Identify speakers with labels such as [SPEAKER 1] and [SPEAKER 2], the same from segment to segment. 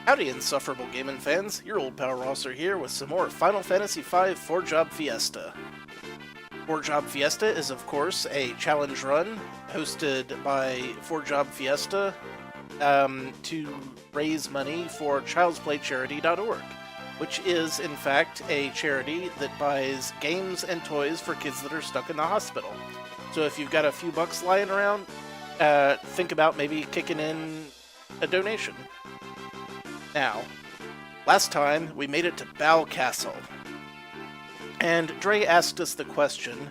[SPEAKER 1] Howdy, insufferable gaming fans. Your old pal Rosser here with some more Final Fantasy V Four Job Fiesta. Four Job Fiesta is, of course, a challenge run hosted by Four Job Fiesta to raise money for childsplaycharity.org, which is, in fact, a charity that buys games and toys for kids that are stuck in the hospital. So if you've got a few bucks lying around, think about maybe kicking in a donation. Now, last time we made it to Bal Castle, and Dre asked us the question,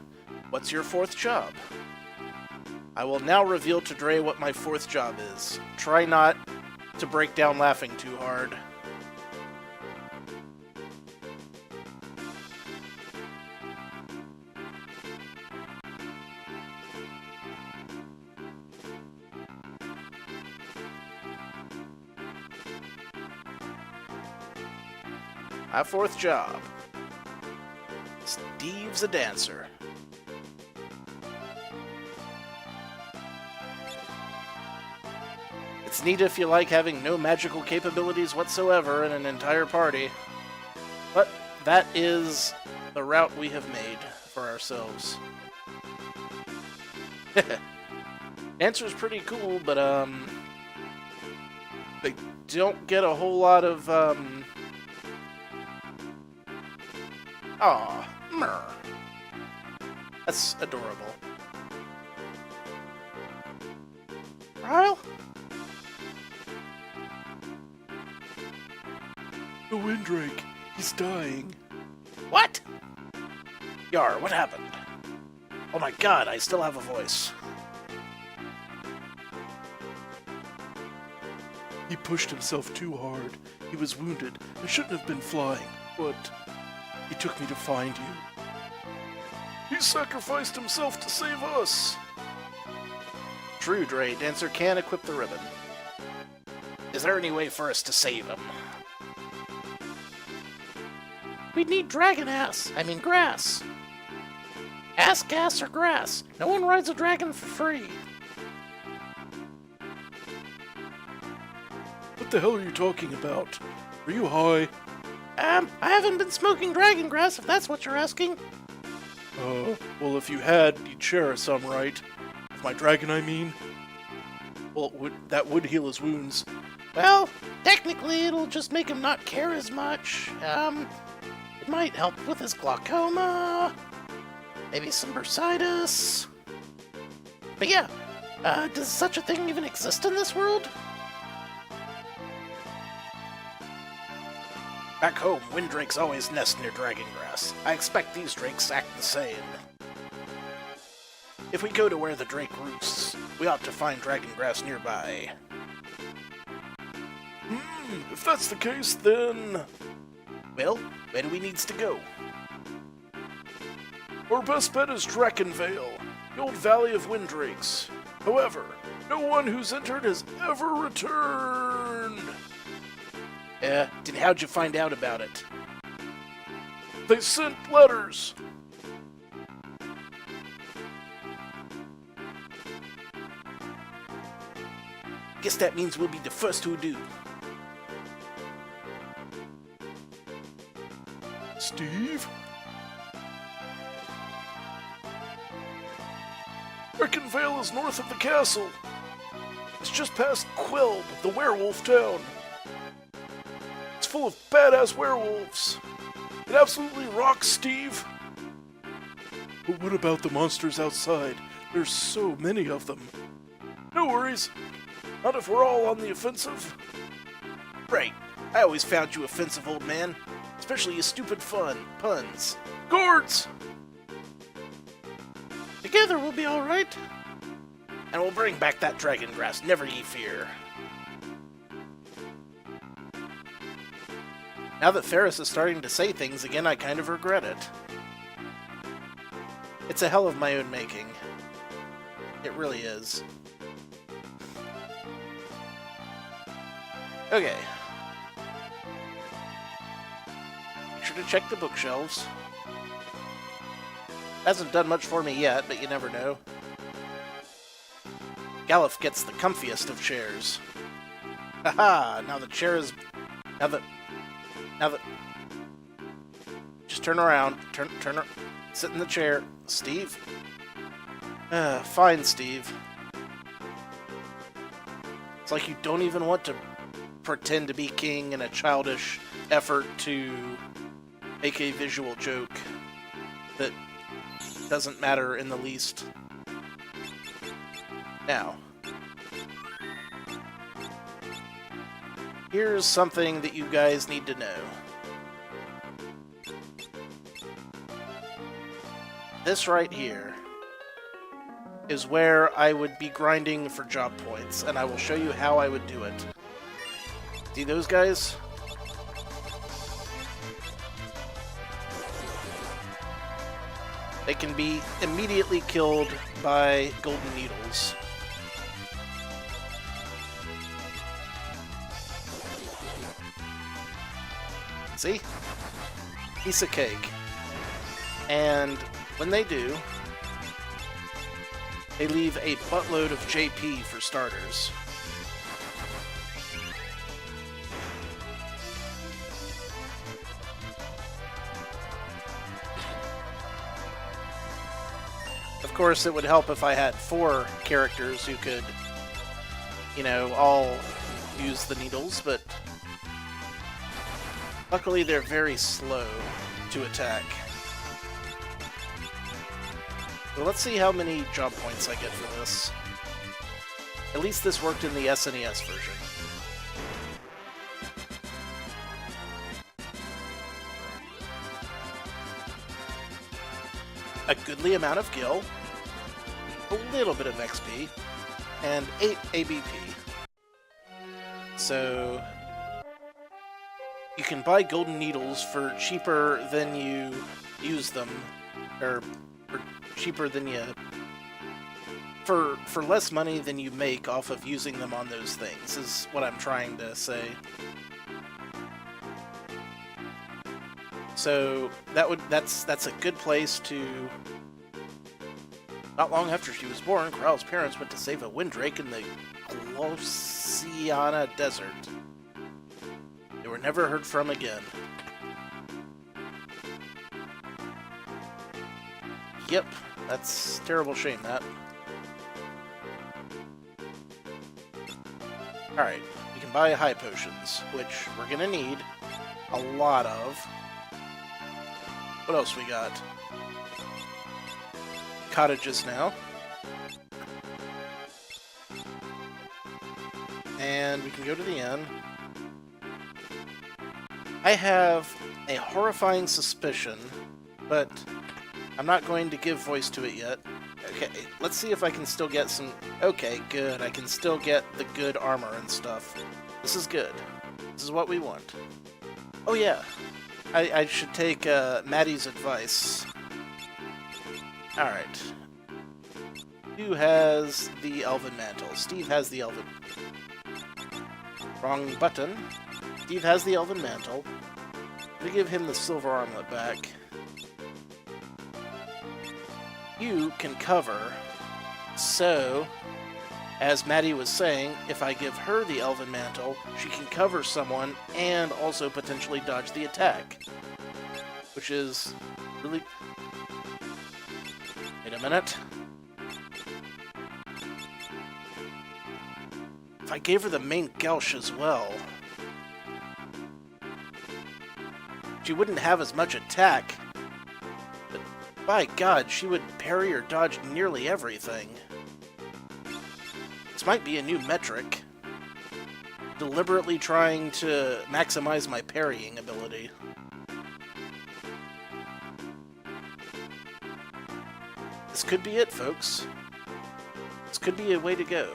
[SPEAKER 1] what's your fourth job? I will now reveal to Dre what my fourth job is. Try not to break down laughing too hard. My fourth job. Steve's a dancer. It's neat if you like having no magical capabilities whatsoever in an entire party. But that is the route we have made for ourselves. Dancer's pretty cool, but they don't get a whole lot of Aw, mer. That's adorable. Ryle?
[SPEAKER 2] The Windrake. He's dying.
[SPEAKER 1] What? Yar, what happened? Oh my god, I still have a voice.
[SPEAKER 2] He pushed himself too hard. He was wounded and shouldn't have been flying, but he took me to find you. He sacrificed himself to save us!
[SPEAKER 1] True, Dre. Dancer can equip the ribbon. Is there any way for us to save him? We'd need dragon ass. I mean grass. Ass, gas, or grass. No one rides a dragon for free.
[SPEAKER 2] What the hell are you talking about? Are you high?
[SPEAKER 1] I haven't been smoking dragon grass, if that's what you're asking.
[SPEAKER 2] Well, if you had, you'd share some, right? With my dragon, I mean. Well, that would heal his wounds.
[SPEAKER 1] Well, technically, it'll just make him not care as much. It might help with his glaucoma, maybe some bursitis. But yeah, does such a thing even exist in this world? Back home, windrakes always nest near dragon grass. I expect these drakes act the same. If we go to where the drake roosts, we ought to find dragon grass nearby.
[SPEAKER 2] If that's the case, then...
[SPEAKER 1] Well, where do we needs to go?
[SPEAKER 2] Our best bet is Drakenvale, the old valley of windrakes. However, no one who's entered has ever returned.
[SPEAKER 1] Then how'd you find out about it?
[SPEAKER 2] They sent letters.
[SPEAKER 1] Guess that means we'll be the first who do.
[SPEAKER 2] Steve? Drakenvale is north of the castle. It's just past Quelb, the werewolf town. It's full of badass werewolves. It absolutely rocks, Steve. But what about the monsters outside? There's so many of them. No worries. Not if we're all on the offensive.
[SPEAKER 1] Right. I always found you offensive, old man. Especially your stupid puns.
[SPEAKER 2] Guards!
[SPEAKER 1] Together we'll be alright. And we'll bring back that dragon grass, never ye fear. Now that Ferris is starting to say things again, I kind of regret it. It's a hell of my own making. It really is. Okay. Make sure to check the bookshelves. Hasn't done much for me yet, but you never know. Galuf gets the comfiest of chairs. Haha, now the chair is Now that... Just turn around. Turn... Sit in the chair. Steve? Fine, Steve. It's like you don't even want to pretend to be king in a childish effort to make a visual joke that doesn't matter in the least. Now, here's something that you guys need to know. This right here is where I would be grinding for job points, and I will show you how I would do it. See those guys? They can be immediately killed by golden needles. See? Piece of cake. And when they do, they leave a buttload of JP for starters. Of course, it would help if I had 4 characters who could, you know, all use the needles, but luckily they're very slow to attack. So let's see how many job points I get for this. At least this worked in the SNES version. A goodly amount of gil, a little bit of XP, and 8 ABP. So you can buy golden needles for cheaper than you use them, or cheaper than you... For less money than you make off of using them on those things, is what I'm trying to say. So that's a good place to... Not long after she was born, Coral's parents went to save a windrake in the Glosiana Desert. They were never heard from again. Yep, that's a terrible shame, that. Alright, we can buy high potions, which we're gonna need a lot of. What else we got? Cottages now. And we can go to the inn. I have a horrifying suspicion, but I'm not going to give voice to it yet. Okay, let's see if I can still get some... Okay, good. I can still get the good armor and stuff. This is good. This is what we want. Oh yeah, I should take Maddie's advice. Alright. Who has the Elven Mantle? Steve has the Elven... Wrong button. Steve has the Elven Mantle. I'm gonna give him the silver armlet back. You can cover, so, as Maddie was saying, if I give her the Elven Mantle, she can cover someone and also potentially dodge the attack. Which is really... Wait a minute. If I gave her the main Gauche as well, she wouldn't have as much attack. But by God, she would parry or dodge nearly everything. This might be a new metric. Deliberately trying to maximize my parrying ability. This could be it, folks. This could be a way to go.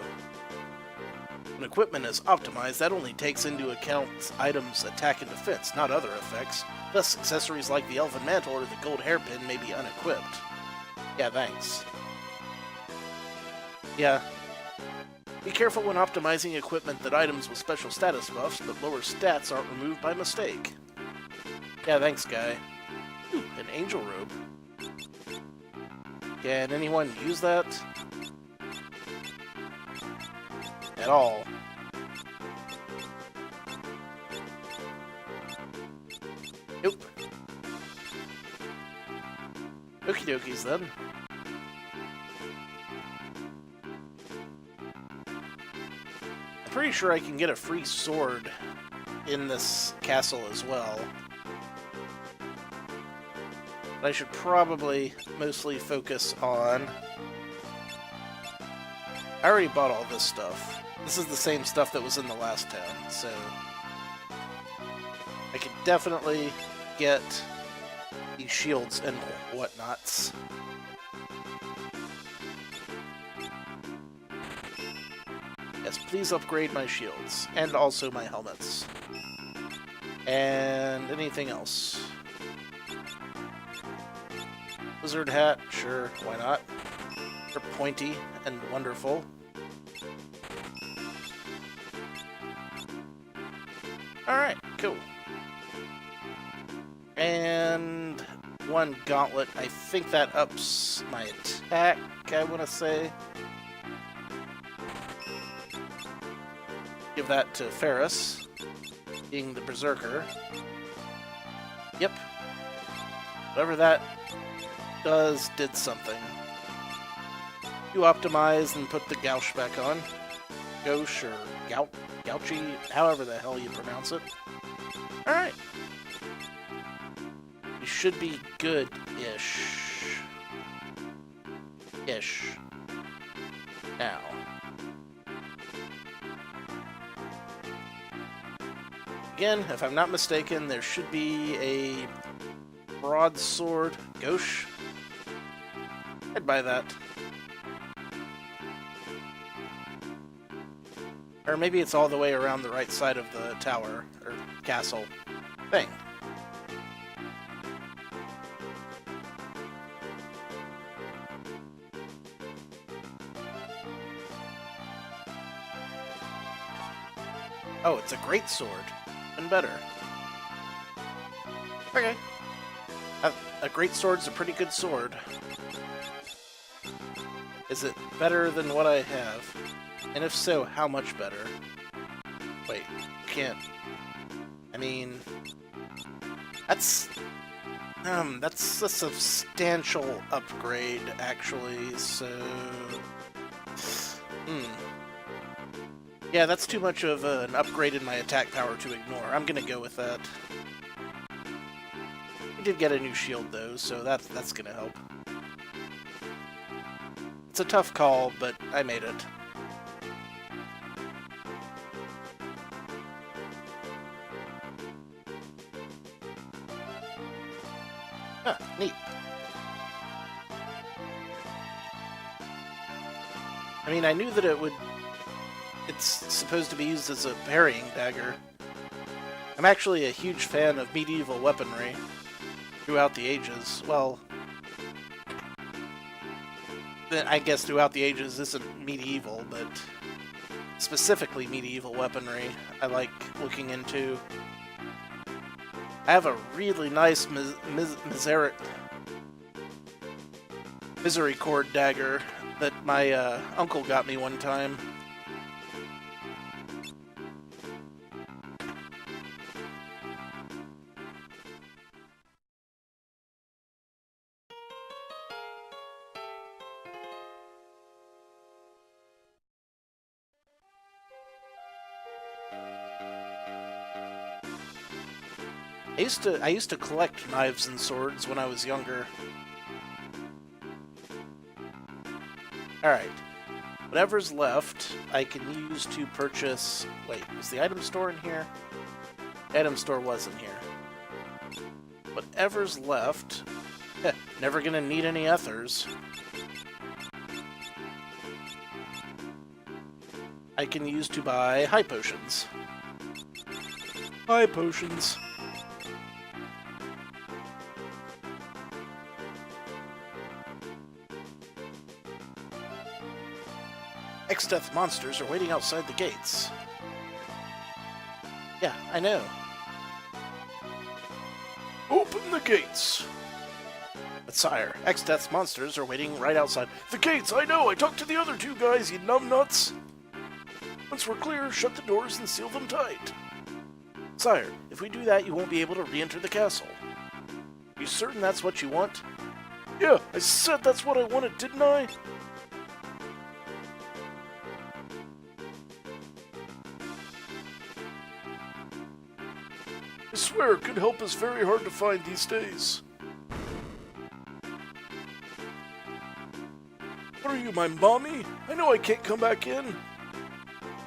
[SPEAKER 1] When equipment is optimized, that only takes into account items' attack and defense, not other effects. Thus, accessories like the Elven Mantle or the Gold Hairpin may be unequipped. Yeah, thanks. Yeah. Be careful when optimizing equipment that items with special status buffs, but lower stats aren't removed by mistake. Yeah, thanks, guy. Ooh, an angel robe. Can anyone use that? At all. Okie dokies then. I'm pretty sure I can get a free sword in this castle as well. But I should probably mostly focus on... I already bought all this stuff. This is the same stuff that was in the last town, so... I could definitely get these shields and whatnots. Yes, please upgrade my shields, and also my helmets. And anything else. Wizard hat, sure, why not? They're pointy and wonderful. Alright, cool. And one gauntlet. I think that ups my attack, I want to say. Give that to Ferris, being the Berserker. Yep. Whatever that does, did something. You optimize and put the Gauche back on. Gauche or Gauchi, however the hell you pronounce it. Alright. You should be good-ish. Now. Again, if I'm not mistaken, there should be a broadsword Gauche. I'd buy that. Or maybe it's all the way around the right side of the tower, or castle thing. Oh, it's a great sword. Even better. Okay. A great sword's a pretty good sword. Is it better than what I have? And if so, how much better? Wait, can't... I mean... That's a substantial upgrade, actually, so... Yeah, that's too much of an upgrade in my attack power to ignore. I'm gonna go with that. I did get a new shield, though, so that's gonna help. It's a tough call, but I made it. Huh, neat. I mean, I knew that it's supposed to be used as a parrying dagger. I'm actually a huge fan of medieval weaponry throughout the ages. Well, I guess throughout the ages isn't medieval, but specifically medieval weaponry I like looking into. I have a really nice misericord dagger that my uncle got me one time. I used to collect knives and swords when I was younger. Alright. Whatever's left, I can use to purchase... Wait, is the item store in here? The item store wasn't here. Whatever's left... never gonna need any ethers. I can use to buy high potions. High potions. X-Death monsters are waiting outside the gates. Yeah, I know.
[SPEAKER 2] Open the gates!
[SPEAKER 1] But sire, X-Death's monsters are waiting right outside.
[SPEAKER 2] The gates, I know! I talked to the other two guys, you numbnuts! Once we're clear, shut the doors and seal them tight.
[SPEAKER 1] Sire, if we do that, you won't be able to re-enter the castle. Are you certain that's what you want?
[SPEAKER 2] Yeah, I said that's what I wanted, didn't I? I swear, good help is very hard to find these days. What are you, my mommy? I know I can't come back in.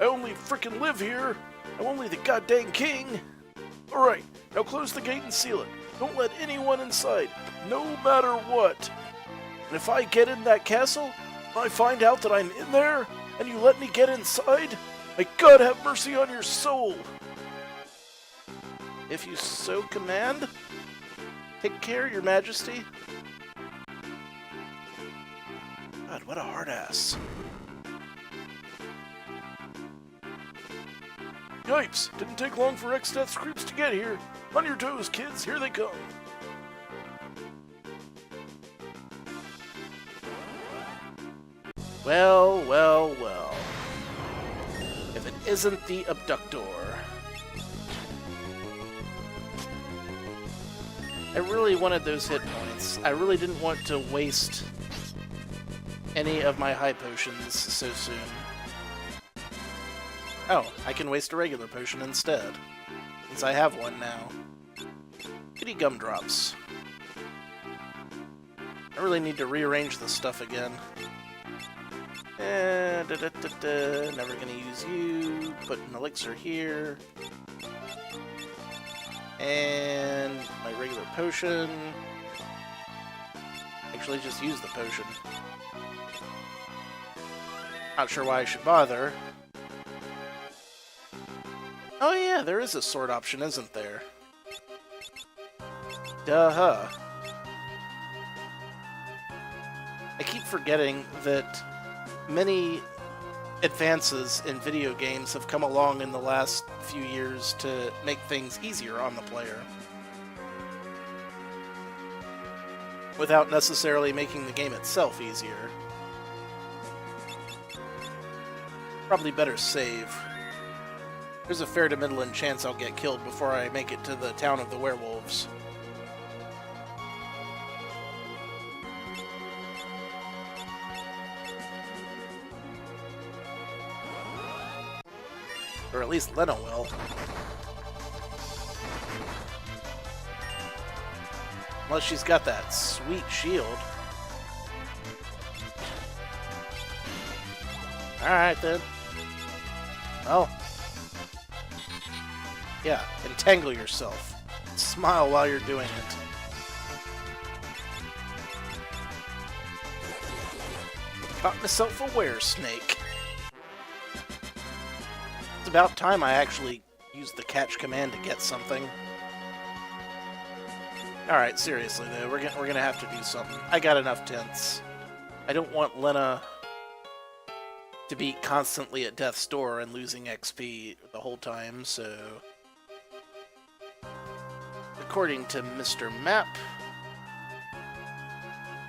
[SPEAKER 2] I only frickin' live here. I'm only the goddamn king. Alright, now close the gate and seal it. Don't let anyone inside, no matter what. And if I get in that castle, and I find out that I'm in there, and you let me get inside, may God have mercy on your soul.
[SPEAKER 1] If you so command. Take care, your majesty. God, what a hard ass.
[SPEAKER 2] Yipes, didn't take long for X-Death's creeps to get here. On your toes, kids, here they come.
[SPEAKER 1] Well, well, well. If it isn't the abductor. I really wanted those hit points. I really didn't want to waste any of my high potions so soon. Oh, I can waste a regular potion instead, since I have one now. Kitty gumdrops. I really need to rearrange this stuff again. Never gonna use you. Put an elixir here. And my regular potion. Actually, just use the potion. Not sure why I should bother. Oh yeah, there is a sword option, isn't there? Duh-huh. I keep forgetting that many advances in video games have come along in the last few years to make things easier on the player, without necessarily making the game itself easier. Probably better save. There's a fair to middling chance I'll get killed before I make it to the town of the werewolves. Or at least Lena will. Unless she's got that sweet shield. Alright then. Well. Yeah, entangle yourself. Smile while you're doing it. Caught myself a were-snake. It's about time I actually used the catch command to get something. Alright, seriously though, we're gonna have to do something. I got enough tents. I don't want Lena to be constantly at death's door and losing XP the whole time, so... According to Mr. Map...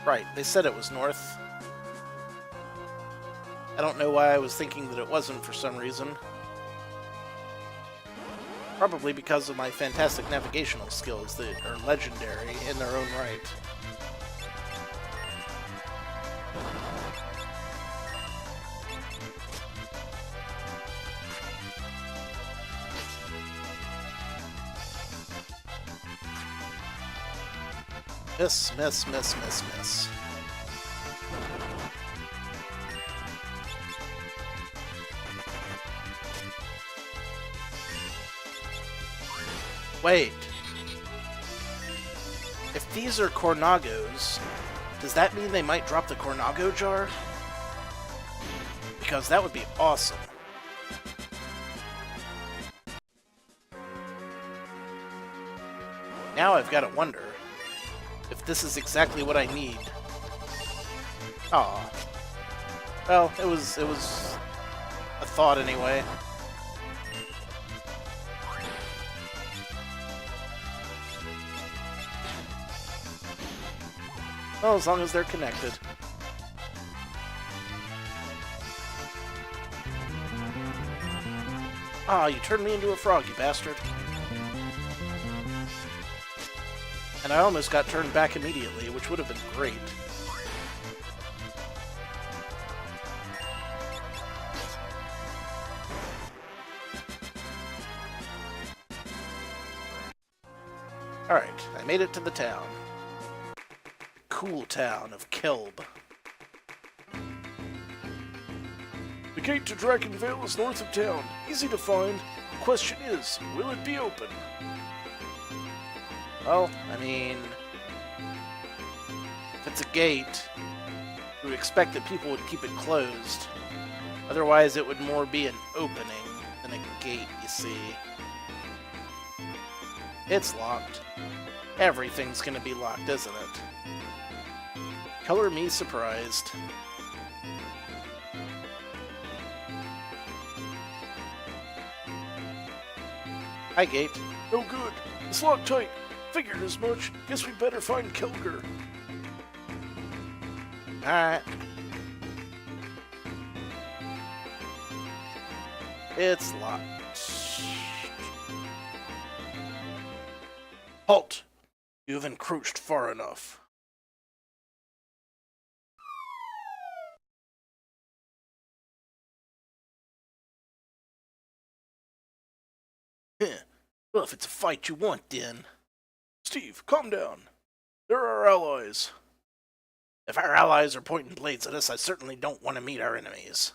[SPEAKER 1] Right, they said it was north. I don't know why I was thinking that it wasn't for some reason. Probably because of my fantastic navigational skills that are legendary in their own right. Miss, miss, miss, miss, miss. Wait. If these are Kornagos, does that mean they might drop the Kornago jar? Because that would be awesome. Now I've got to wonder if this is exactly what I need. Aw. Well, it was a thought anyway. Well, as long as they're connected. Ah, you turned me into a frog, you bastard. And I almost got turned back immediately, which would have been great. Alright, I made it to the town. Cool town of Kelb.
[SPEAKER 2] The gate to Dragonvale is north of town. Easy to find. The question is, will it be open?
[SPEAKER 1] Well, I mean, if it's a gate, you would expect that people would keep it closed. Otherwise, it would more be an opening than a gate, you see. It's locked. Everything's gonna be locked, isn't it? Color me surprised. Hi, gate.
[SPEAKER 2] No good. It's locked tight. Figured as much. Guess we better find Kelger.
[SPEAKER 1] Alright. It's locked. Halt! You have encroached far enough. Well, if it's a fight you want, then.
[SPEAKER 2] Steve, calm down. They're our allies.
[SPEAKER 1] If our allies are pointing blades at us, I certainly don't want to meet our enemies.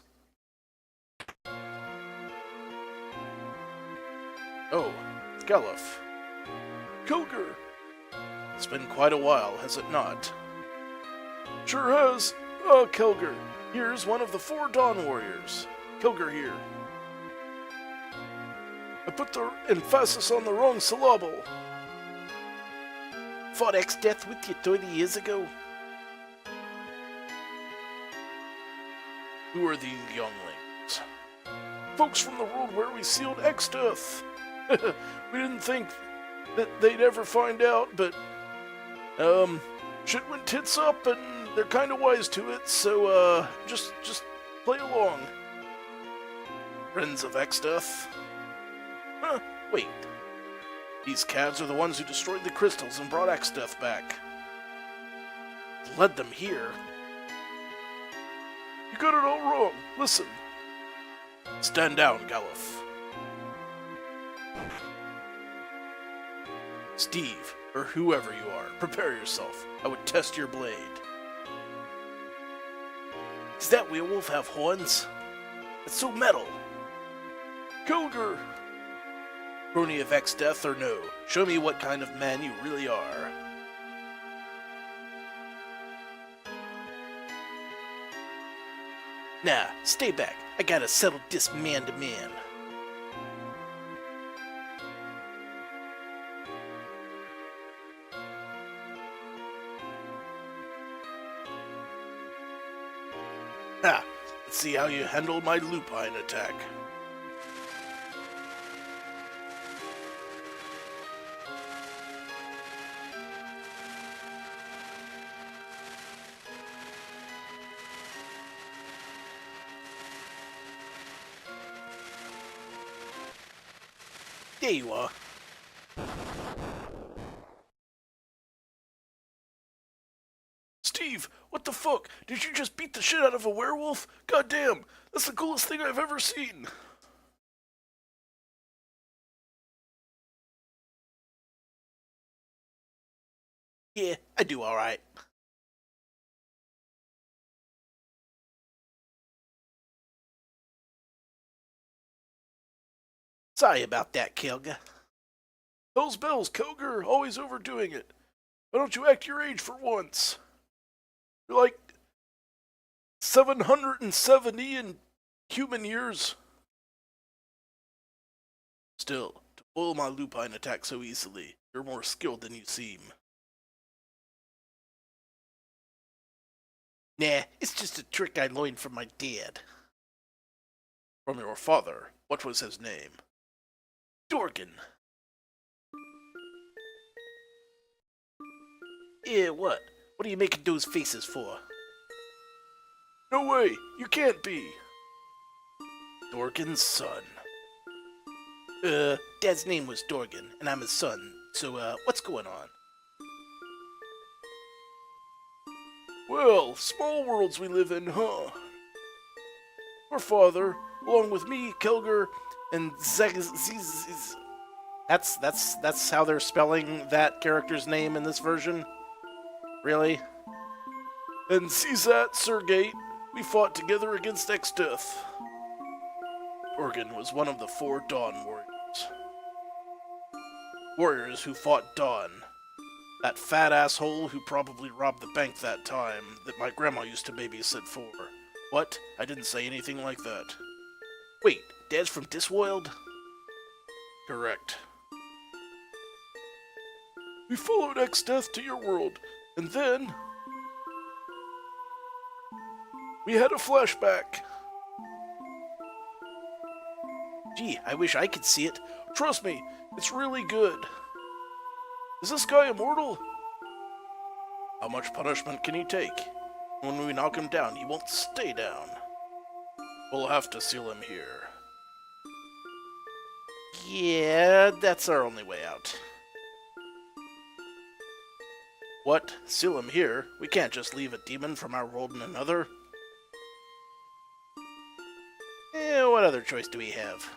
[SPEAKER 1] Oh, Galuf.
[SPEAKER 2] Kelger.
[SPEAKER 1] It's been quite a while, has it not?
[SPEAKER 2] Sure has. Oh, Kelger. Here's one of the 4 Dawn Warriors. Kelger here. I put the emphasis on the wrong syllable.
[SPEAKER 1] Fought X-Death with you 30 years ago?
[SPEAKER 2] Who are these younglings? Folks from the world where we sealed X-Death. We didn't think that they'd ever find out, but shit went tits up and they're kind of wise to it, so just play along.
[SPEAKER 1] Friends of X-Death? Huh, wait. These calves are the ones who destroyed the crystals and brought X-Death back. Led them here.
[SPEAKER 2] You got it all wrong. Listen.
[SPEAKER 1] Stand down, Galuf. Steve, or whoever you are, prepare yourself. I would test your blade. Does that werewolf have horns? It's so metal.
[SPEAKER 2] Kelger.
[SPEAKER 1] Crony of X-Death or no, show me what kind of man you really are. Nah, stay back. I gotta settle this man to man. Ha! Let's see how you handle my lupine attack. There you are.
[SPEAKER 2] Steve, what the fuck? Did you just beat the shit out of a werewolf? Goddamn, that's the coolest thing I've ever seen.
[SPEAKER 1] Yeah, I do alright. Sorry about that, Kelga.
[SPEAKER 2] Those bells, Kelger, always overdoing it. Why don't you act your age for once? You're like 770 in human years.
[SPEAKER 1] Still, to foil my lupine attack so easily, you're more skilled than you seem. Nah, it's just a trick I learned from my dad. From your father. What was his name? Dorgan. Yeah, what? What are you making those faces for?
[SPEAKER 2] No way, you can't be.
[SPEAKER 1] Dorgan's son. Dad's name was Dorgan, and I'm his son, so, what's going on?
[SPEAKER 2] Well, small worlds we live in, huh? Your father, along with me, Kelger, and
[SPEAKER 1] That's how they're spelling that character's name in this version? Really?
[SPEAKER 2] and Zizat Sergate, we fought together against Exdeath.
[SPEAKER 1] Dorgan was one of the 4 Dawn warriors. Warriors who fought Dawn. That fat asshole who probably robbed the bank that time that my grandma used to babysit for. What? I didn't say anything like that. Wait, Dad's from Disworld? Correct.
[SPEAKER 2] We followed Exdeath to your world, and then we had a flashback.
[SPEAKER 1] Gee, I wish I could see it.
[SPEAKER 2] Trust me, it's really good. Is this guy immortal?
[SPEAKER 1] How much punishment can he take? When we knock him down, he won't stay down. We'll have to seal him here. Yeah, that's our only way out. What? Seal him here? We can't just leave a demon from our world in another. What other choice do we have?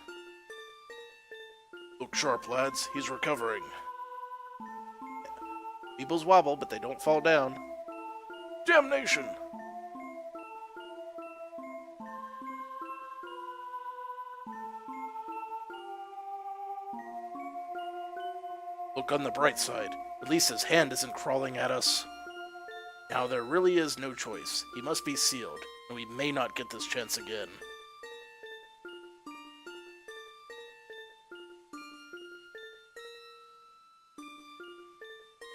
[SPEAKER 2] Look sharp, lads. He's recovering.
[SPEAKER 1] Peoples wobble, but they don't fall down.
[SPEAKER 2] Damnation!
[SPEAKER 1] Look on the bright side. At least his hand isn't crawling at us. Now there really is no choice. He must be sealed, and we may not get this chance again.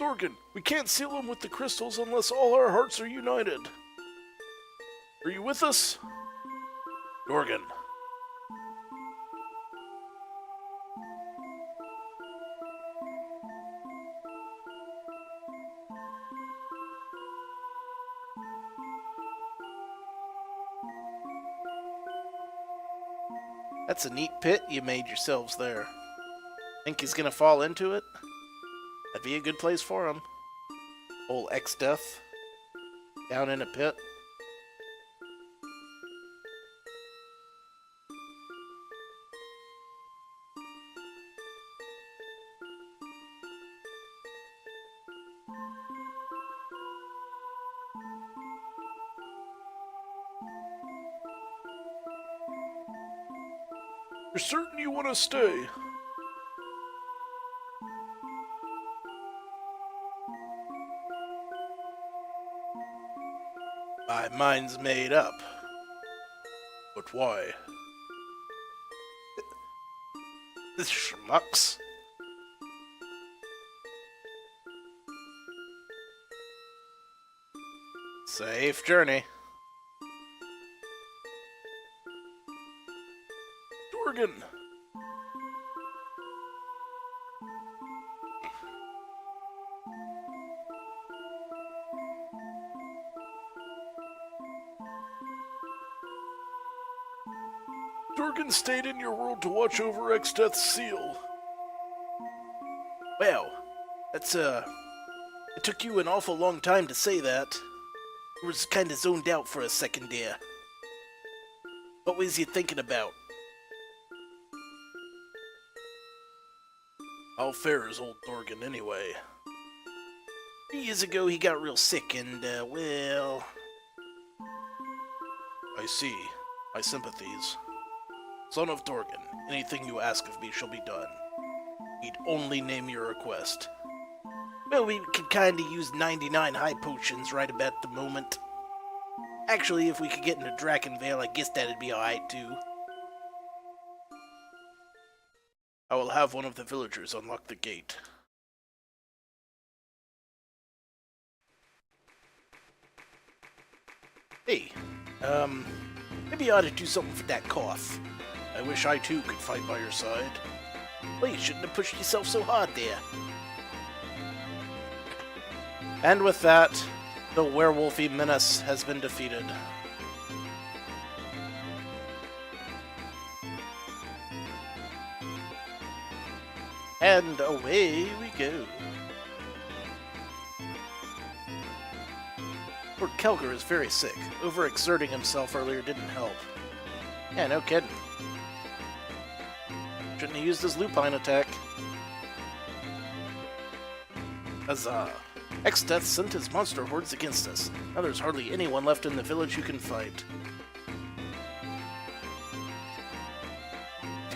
[SPEAKER 2] Dorgan, we can't seal him with the crystals unless all our hearts are united. Are you with us?
[SPEAKER 1] Dorgan. That's a neat pit you made yourselves there. Think he's gonna fall into it? That'd be a good place for him. Old Exdeath. Down in a pit.
[SPEAKER 2] You're certain you want to stay?
[SPEAKER 1] My mind's made up.
[SPEAKER 2] But why?
[SPEAKER 1] This schmucks. Safe journey.
[SPEAKER 2] Dorgan! Dorgan stayed in your world to watch over Exdeath's seal.
[SPEAKER 1] Well, that's, it took you an awful long time to say that. I was kinda zoned out for a second there. What was you thinking about?
[SPEAKER 2] How fair is old Dorgan anyway?
[SPEAKER 1] 3 years ago he got real sick and, well...
[SPEAKER 2] I see. My sympathies. Son of Dorgan, anything you ask of me shall be done. Need only name your request.
[SPEAKER 1] Well, we could kinda use 99 high potions right about the moment. Actually, if we could get into Drakenvale, I guess that'd be alright too.
[SPEAKER 2] I will have one of the villagers unlock the gate.
[SPEAKER 1] Hey, maybe you ought to do something for that cough.
[SPEAKER 2] I wish I too could fight by your side.
[SPEAKER 1] Well, you shouldn't have pushed yourself so hard there. And with that, the werewolfy menace has been defeated. And away we go. Poor Kelger is very sick. Overexerting himself earlier didn't help. Yeah, no kidding. Shouldn't have used his lupine attack. Huzzah! X-Death sent his monster hordes against us. Now there's hardly anyone left in the village who can fight.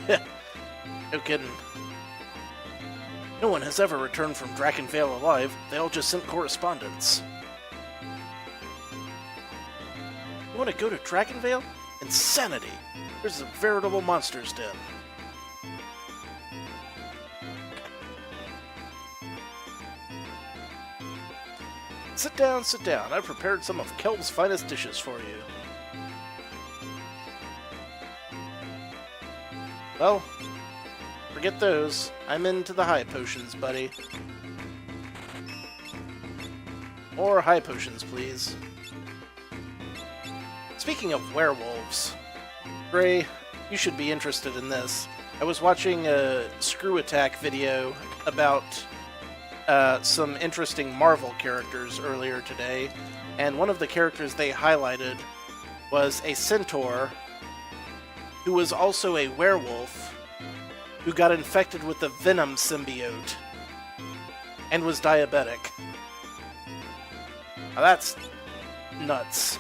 [SPEAKER 1] No kidding. No one has ever returned from Drakenvale alive. They all just sent correspondence. You want to go to Drakenvale? Insanity! There's a veritable monster's den. Sit down, sit down. I've prepared some of Kelb's finest dishes for you. Well, forget those. I'm into the high potions, buddy. More high potions, please. Speaking of werewolves, Gray, you should be interested in this. I was watching a Screw Attack video about some interesting Marvel characters earlier today, and one of the characters they highlighted was a centaur who was also a werewolf who got infected with the Venom symbiote and was diabetic. Now that's nuts.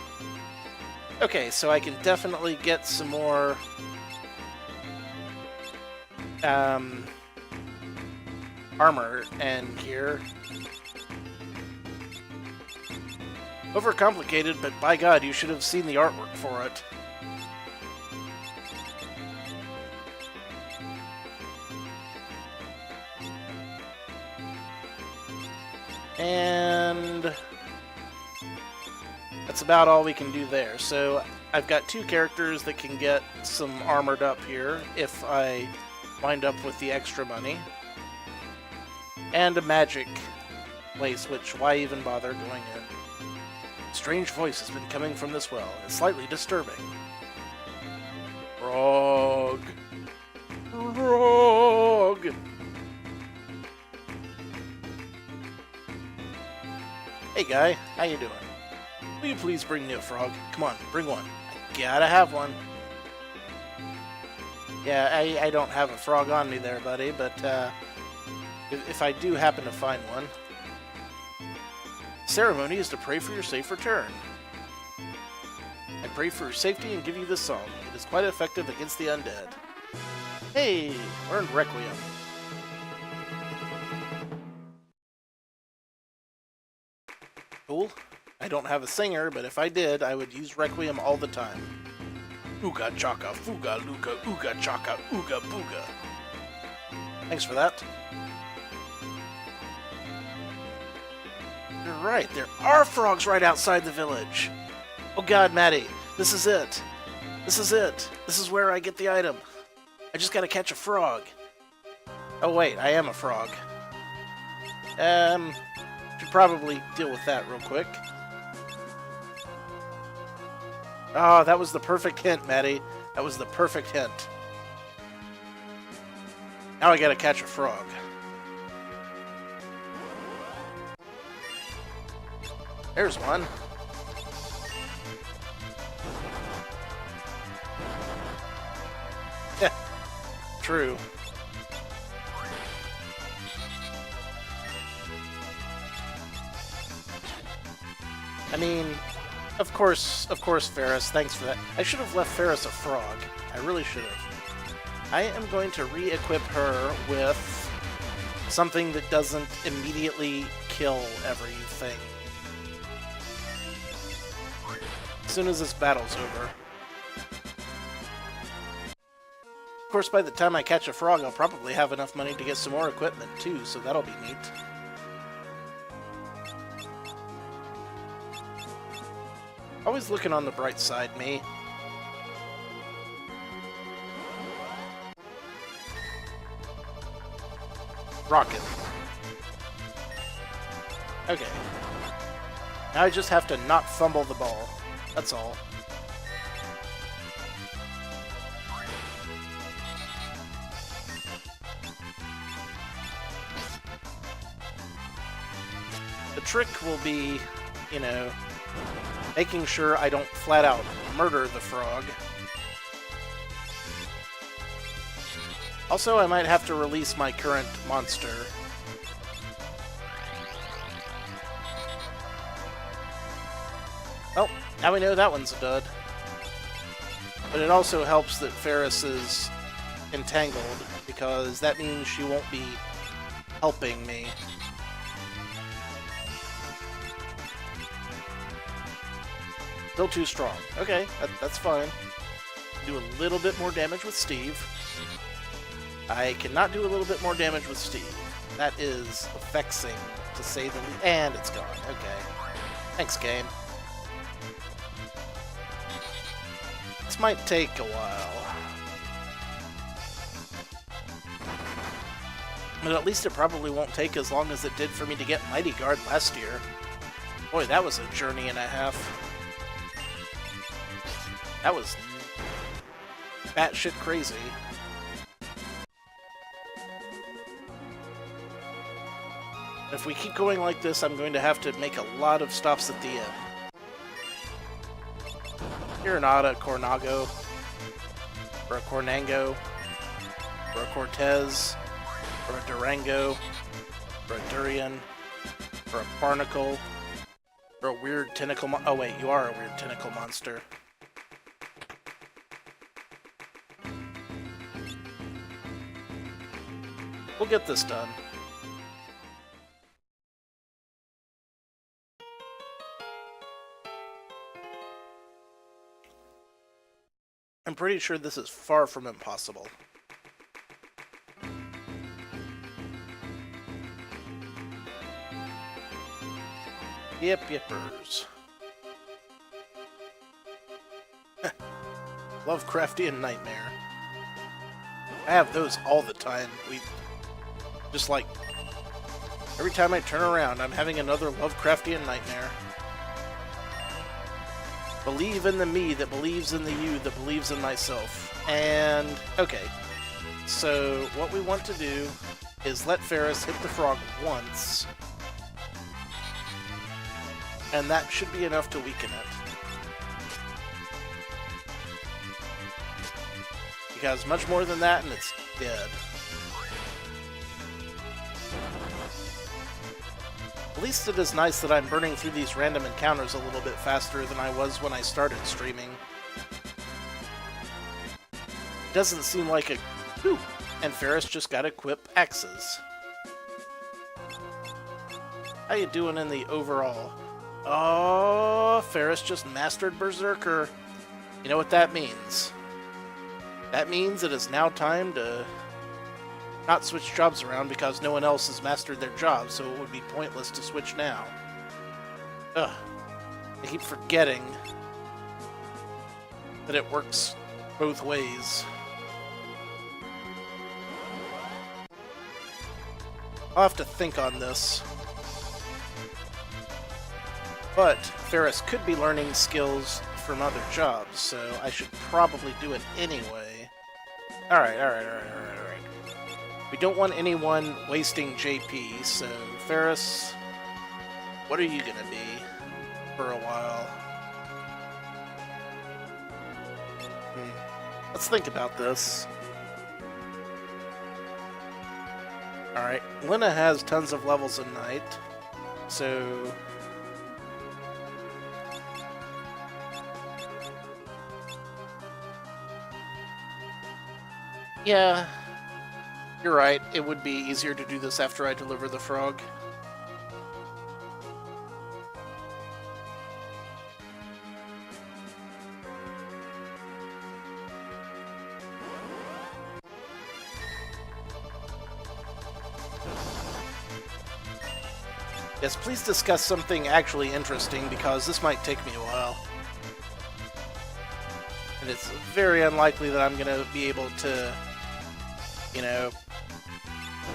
[SPEAKER 1] Okay, so I can definitely get some more armor and gear. Overcomplicated, but by God, you should have seen the artwork for it. And that's about all we can do there. So I've got two characters that can get some armored up here if I wind up with the extra money. And a magic place, which why even bother going in? Strange voice has been coming from this well. It's slightly disturbing. Frog. Frog. Hey guy, how you doing? Will you please bring me a frog? Come on, bring one. I gotta have one. Yeah, I don't have a frog on me there, buddy, but if I do happen to find one. Ceremony is to pray for your safe return. I pray for your safety and give you this song. It is quite effective against the undead. Hey, learned Requiem. Cool. I don't have a singer, but if I did, I would use Requiem all the time. Ooga chaka, fuga luga, ooga chaka, ooga booga. Thanks for that. You're right, there are frogs right outside the village. Oh god, Maddie, this is it. This is it. This is where I get the item. I just gotta catch a frog. Oh wait, I am a frog. Should probably deal with that real quick. Oh, that was the perfect hint, Maddie. That was the perfect hint. Now I gotta catch a frog. There's one. Yeah, true. I mean, of course, Ferris, thanks for that. I should have left Ferris a frog. I really should have. I am going to re-equip her with something that doesn't immediately kill everything. As soon as this battle's over. Of course, by the time I catch a frog, I'll probably have enough money to get some more equipment, too, so that'll be neat. Always looking on the bright side, me. Rocket. Okay. Now I just have to not fumble the ball. That's all. The trick will be, you know, making sure I don't flat out murder the frog. Also, I might have to release my current monster. Oh, now we know that one's a dud. But it also helps that Ferris is entangled, because that means she won't be helping me. Still too strong. Okay, that's fine. Do a little bit more damage with Steve. I cannot do a little bit more damage with Steve. That is vexing, to say the least. And it's gone. Okay. Thanks, game. This might take a while. But at least it probably won't take as long as it did for me to get Mighty Guard last year. Boy, that was a journey and a half. That was batshit crazy. If we keep going like this, I'm going to have to make a lot of stops at the end. You're not a Kornago, or a Kornago, or a Cortez, or a Durango, or a Durian, or a Barnacle, or a weird tentacle oh wait, you are a weird tentacle monster. We'll get this done. I'm pretty sure this is far from impossible. Yep, yippers. Lovecraftian nightmare. I have those all the time. Just like, every time I turn around, I'm having another Lovecraftian nightmare. Believe in the me that believes in the you that believes in myself. And, okay. So, what we want to do is let Ferris hit the frog once. And that should be enough to weaken it. Because much more than that and it's dead. At least it is nice that I'm burning through these random encounters a little bit faster than I was when I started streaming. It doesn't seem like a... Whew! And Ferris just got equip axes. How you doing in the overall? Oh, Ferris just mastered Berserker. You know what that means? That means it is now time to not switch jobs around because no one else has mastered their job, so it would be pointless to switch now. Ugh. I keep forgetting that it works both ways. I'll have to think on this. But Ferris could be learning skills from other jobs, so I should probably do it anyway. Alright. We don't want anyone wasting JP, so Ferris, what are you gonna be for a while? Let's think about this. Alright, Lena has tons of levels in Night, so... Yeah, you're right. It would be easier to do this after I deliver the frog. Yes, please discuss something actually interesting, because this might take me a while. And it's very unlikely that I'm going to be able to, you know,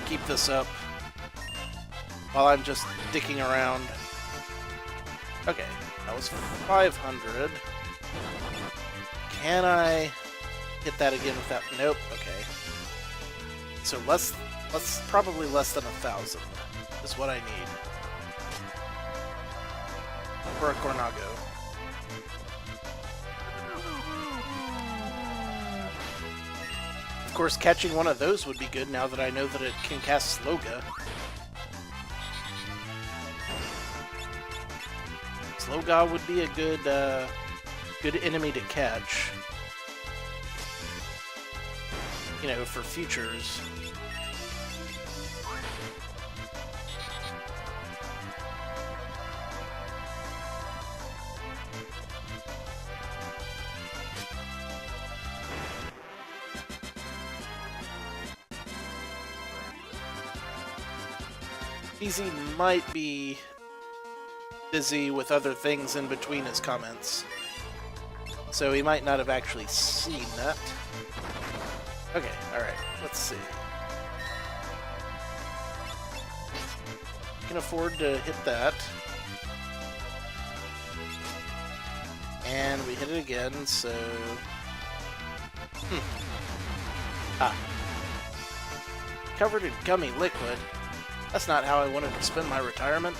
[SPEAKER 1] keep this up while I'm just dicking around. Okay, that was 500. Can I hit that again without... Nope, okay. So probably less than 1,000 is what I need for a Kornago. Of course, catching one of those would be good now that I know that it can cast Sloga. Sloga would be a good enemy to catch. You know, for futures. Easy might be busy with other things in between his comments, so he might not have actually seen that. Okay, alright, let's see. Can afford to hit that. And we hit it again, so... Ah. Covered in gummy liquid. That's not how I wanted to spend my retirement.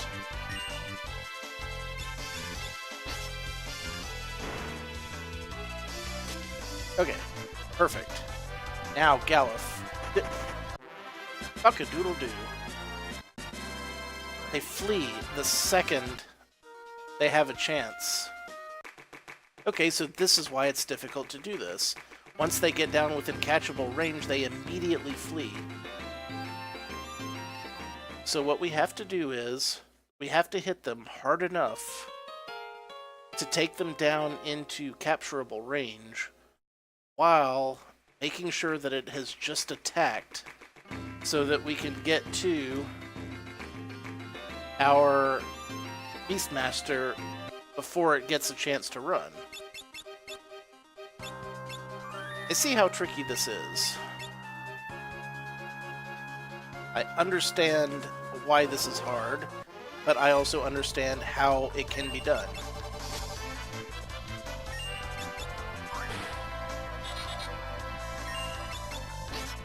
[SPEAKER 1] Okay, perfect. Now, Gallif. Fuck-a-doodle-doo. They flee the second they have a chance. Okay, so this is why it's difficult to do this. Once they get down within catchable range, they immediately flee. So what we have to do is, we have to hit them hard enough to take them down into capturable range, while making sure that it has just attacked, so that we can get to our Beastmaster before it gets a chance to run. I see how tricky this is. I understand why this is hard, but I also understand how it can be done.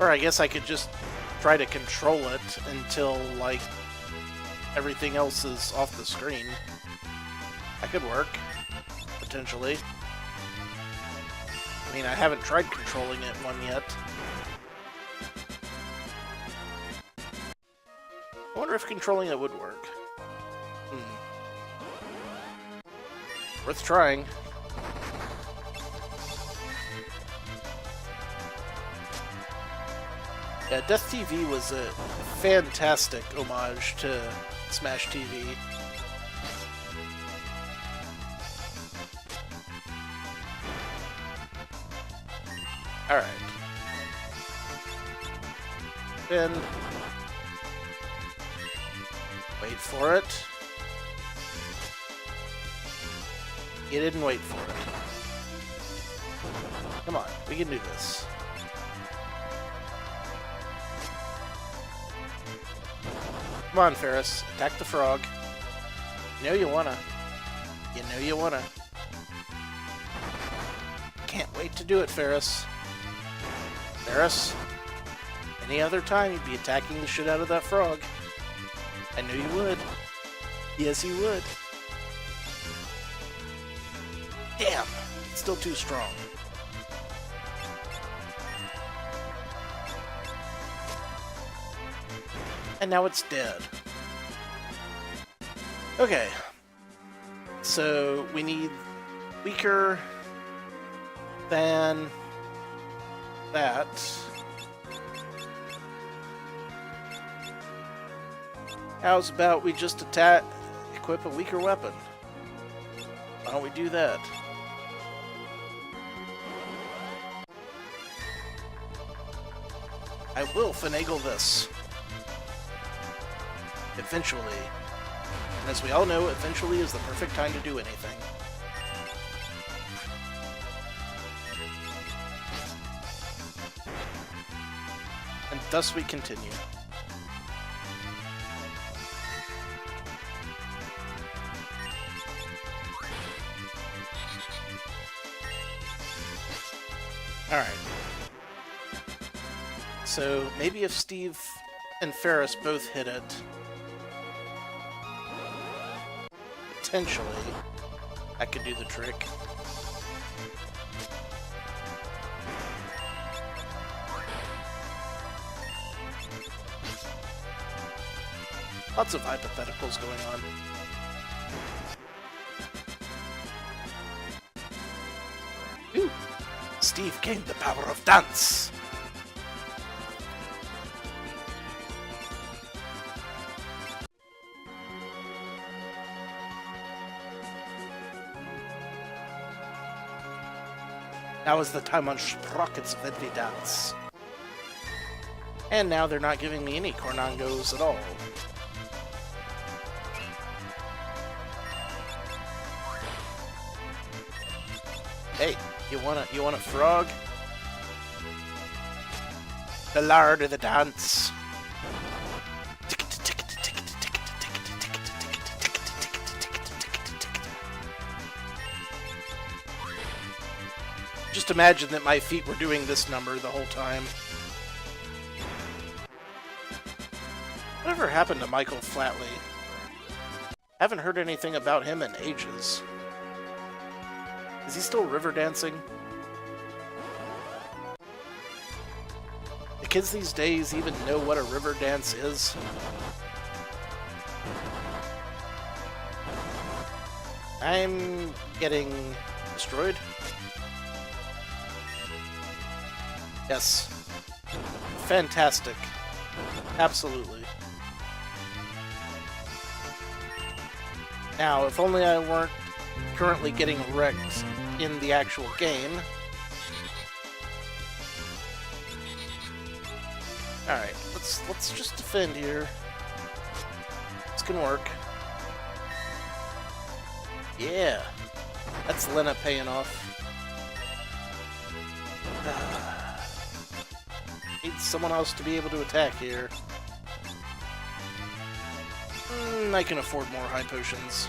[SPEAKER 1] Or I guess I could just try to control it until, like, everything else is off the screen. That could work, potentially. I mean, I haven't tried controlling it one yet. I wonder if controlling it would work. Worth trying. Yeah, Death TV was a fantastic homage to Smash TV. Alright. Then... wait for it. You didn't wait for it. Come on, we can do this. Come on, Ferris. Attack the frog. You know you wanna. You know you wanna. Can't wait to do it, Ferris. Ferris? Any other time you'd be attacking the shit out of that frog. I knew you would. Yes, you would. Damn! It's still too strong. And now it's dead. Okay. So we need weaker than that. How's about we just equip a weaker weapon? Why don't we do that? I will finagle this. Eventually. And as we all know, eventually is the perfect time to do anything. And thus we continue. Alright. So, maybe if Steve and Ferris both hit it, potentially, I could do the trick. Lots of hypotheticals going on. Ooh. Steve gained the power of dance! Now is the time on Sprockets of Envy Dance. And now they're not giving me any Kornagos at all. Hey, you want a frog? The lard of the dance. Just imagine that my feet were doing this number the whole time. Whatever happened to Michael Flatley? Haven't heard anything about him in ages. Is he still river dancing? The kids these days even know what a river dance is? I'm getting destroyed. Yes. Fantastic. Absolutely. Now, if only I weren't currently getting wrecked in the actual game. Alright, let's just defend here. This can work. Yeah. That's Lena paying off. Need someone else to be able to attack here. I can afford more high potions.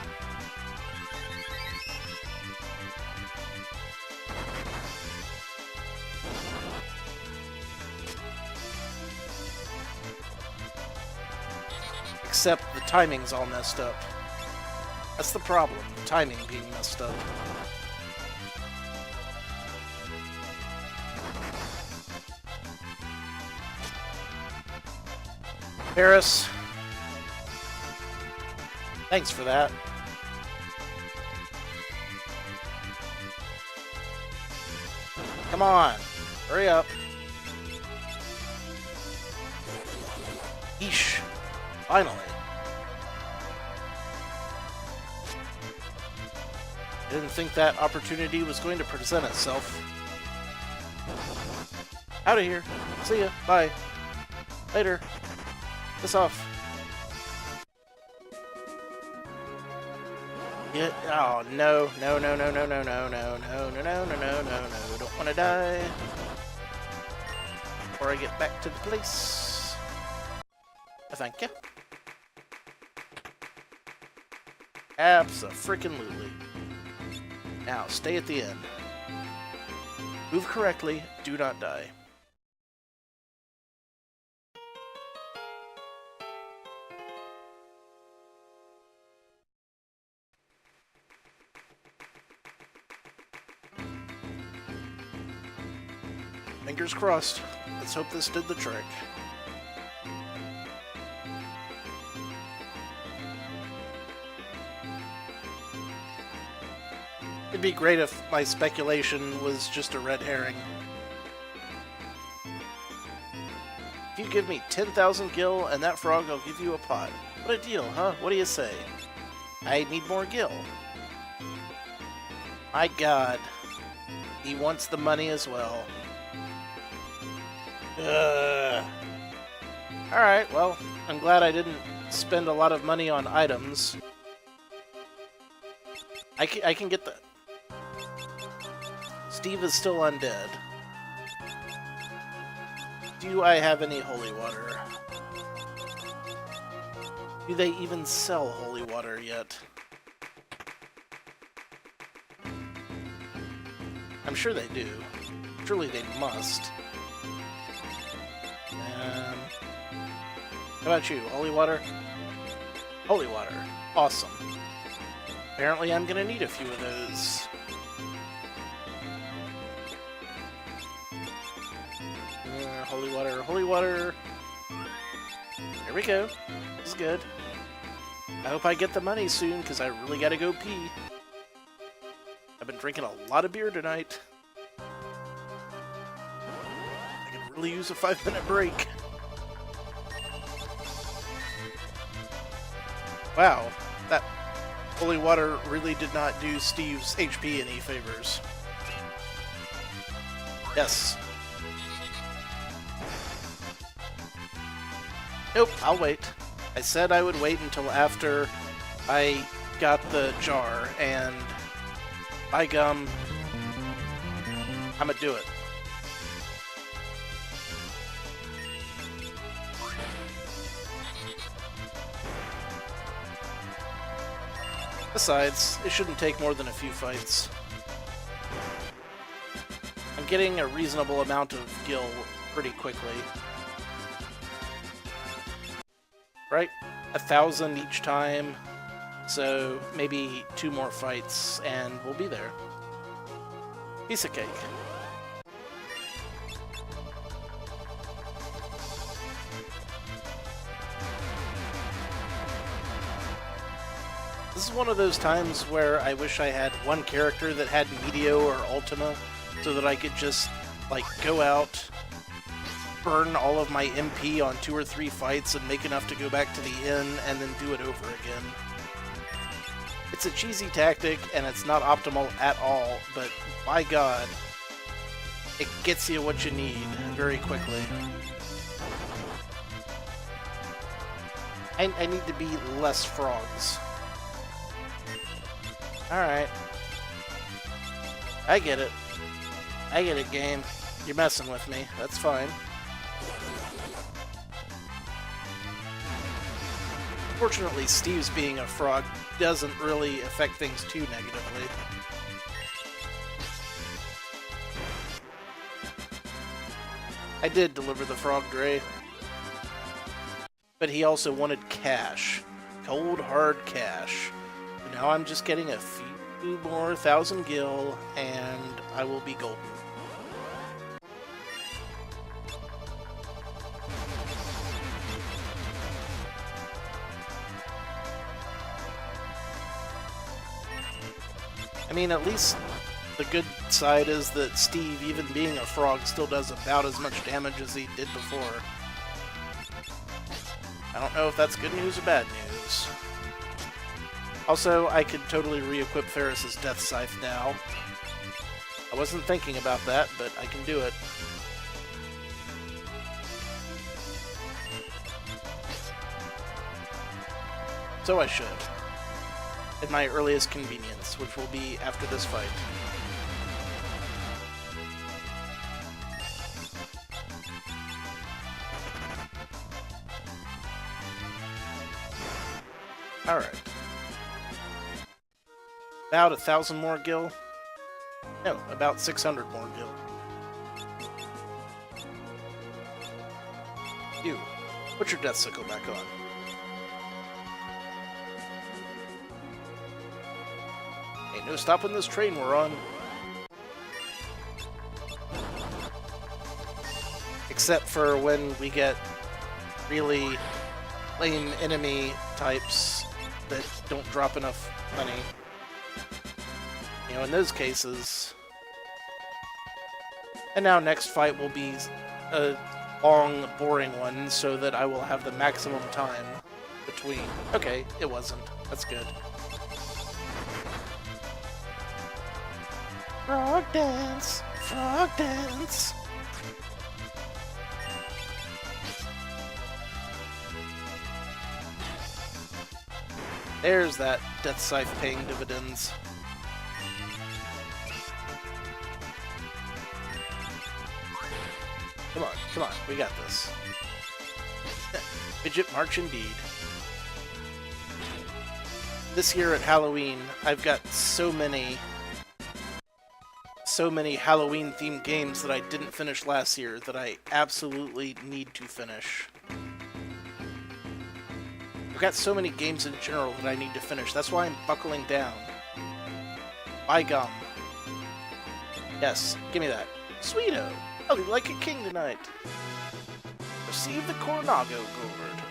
[SPEAKER 1] Except the timing's all messed up. That's the problem, the timing being messed up. Paris. Thanks for that. Come on, hurry up. Yeesh. Finally. I didn't think that opportunity was going to present itself. Out of here. See ya. Bye. Later. Piss off. Yeah. Oh no. No, no, no, no, no, no, no, no, no, no, no, no, no, no. Don't want to die. Before I get back to the place. Thank you. Abso-freaking-lutely. Now, stay at the end. Move correctly, do not die. Fingers crossed. Let's hope this did the trick. It'd be great if my speculation was just a red herring. If you give me 10,000 gil and that frog, I'll give you a pot. What a deal, huh? What do you say? I need more gil. My god. He wants the money as well. Alright, well, I'm glad I didn't spend a lot of money on items. I can get the... Steve is still undead. Do I have any holy water? Do they even sell holy water yet? I'm sure they do. Surely they must. How about you? Holy water? Holy water. Awesome. Apparently I'm gonna need a few of those. Holy water, holy water. There we go. This is good. I hope I get the money soon, because I really gotta go pee. I've been drinking a lot of beer tonight. I could really use a 5-minute break. Wow, that holy water really did not do Steve's HP any favors. Yes. Nope, I'll wait. I said I would wait until after I got the jar, and by gum, I'ma do it. Besides, it shouldn't take more than a few fights. I'm getting a reasonable amount of gil pretty quickly. Right? 1,000 each time, so maybe 2 more fights and we'll be there. Piece of cake. This is one of those times where I wish I had one character that had Medio or Ultima, so that I could just, like, go out, burn all of my MP on 2 or 3 fights and make enough to go back to the inn and then do it over again. It's a cheesy tactic and it's not optimal at all, but by God, it gets you what you need very quickly. I need to be less frogs. Alright. I get it. I get it, game. You're messing with me. That's fine. Fortunately, Steve's being a frog doesn't really affect things too negatively. I did deliver the frog Dre. But he also wanted cash. Cold, hard cash. Now I'm just getting a few more 1,000 gil, and I will be golden. I mean, at least the good side is that Steve, even being a frog, still does about as much damage as he did before. I don't know if that's good news or bad news. Also, I could totally re-equip Ferris's Death Scythe now. I wasn't thinking about that, but I can do it. So I should. At my earliest convenience, which will be after this fight. Alright. About 1,000 more gil? No, about 600 more gil. You, put your death sickle back on. Ain't no stopping this train we're on. Except for when we get really lame enemy types that don't drop enough money. You know, in those cases... And now next fight will be a long, boring one, so that I will have the maximum time between. Okay, it wasn't. That's good. Frog dance! Frog dance! There's that Death Scythe paying dividends. Come on, we got this. Midget March indeed. This year at Halloween, I've got so many Halloween-themed games that I didn't finish last year that I absolutely need to finish. I've got so many games in general that I need to finish. That's why I'm buckling down. By gum. Yes, give me that. Sweeto! I'll be like a king tonight. Receive the Kornago gourd.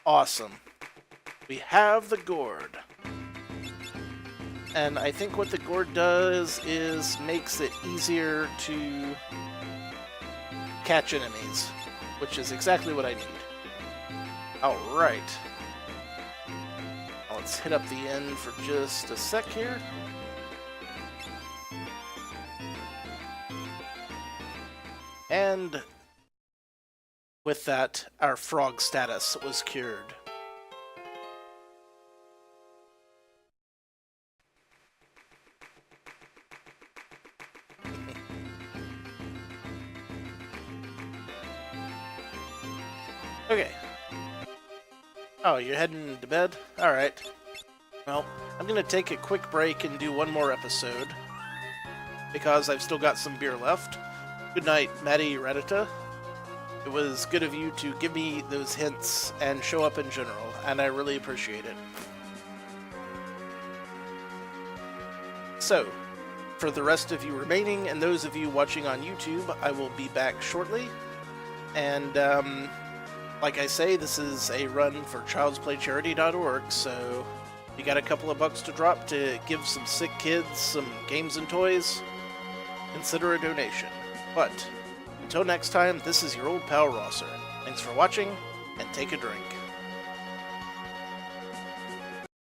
[SPEAKER 1] Awesome. We have the gourd. And I think what the gourd does is makes it easier to catch enemies, which is exactly what I need. Alright. Now let's hit up the end for just a sec here. And with that, our frog status was cured. Okay. Oh, you're heading to bed? Alright. Well, I'm gonna take a quick break and do one more episode, because I've still got some beer left. Good night, Maddie Reddita. It was good of you to give me those hints and show up in general, and I really appreciate it. So, for the rest of you remaining, and those of you watching on YouTube, I will be back shortly. And, like I say, this is a run for childsplaycharity.org, so if you got a couple of bucks to drop to give some sick kids some games and toys, consider a donation. But, until next time, this is your old pal Rosser. Thanks for watching, and take a drink.